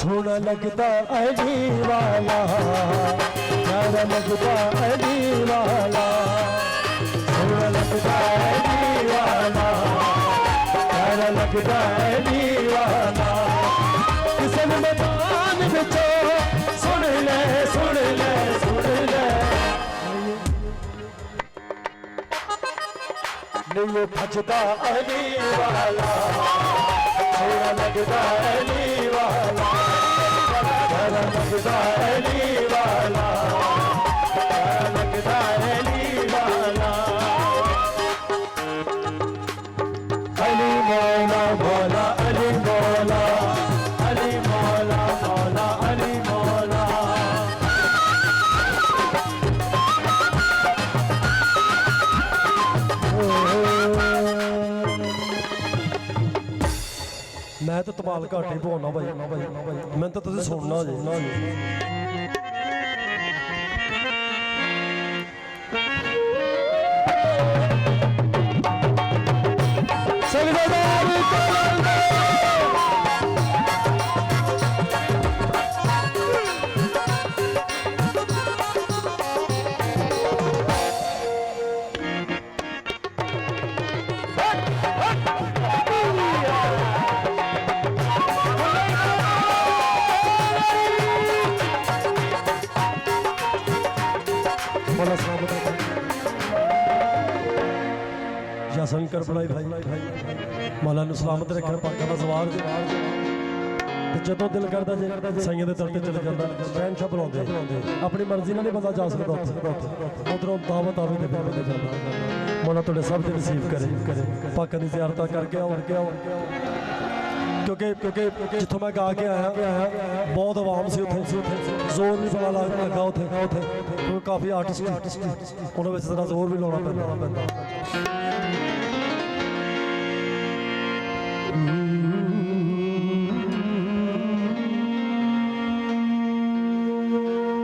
सोना लगता अली वाला, प्यारा लगता अली वाला, सोना लगता अली वाला, प्यारा लगता अली वाला। किसन मैदान बिचो सुन ले सुन ले सुन ले, नहीं भजता अली वाला, सोना लगता अली वाला, प्यारा लगता अली वाला, प्यारा लगता अली वाला। अली मौला मौला अली मौला, अली मौला मौला अली मौला। मैं तो तमाल घाट ही पवाना भाई, मैं तो तुझे सुनना जी ना जी। या शंकर बनाई भाई मौला नूं सलामत रखे, पाकां दा सवार जो दिल करता जे साइयां दे दर ते चले जांदा, शहनशाह बुलाउंदे अपनी मर्जी नाल नहीं बंदा जा सकदा उधरों दावत आवे ते फिर जांदा। मौला तुहाडे सब दे नसीब करे, पाकां दी ज़ियारत करके आओ, क्योंकि जिथों मैं गा के आया बहुत आवाम सी उत्थे, जोर नहीं बड़ा लगा उत्थे, काफ़ी आर्टिस्ट उन्होंने विच जरा जोर भी लाना पैंदा।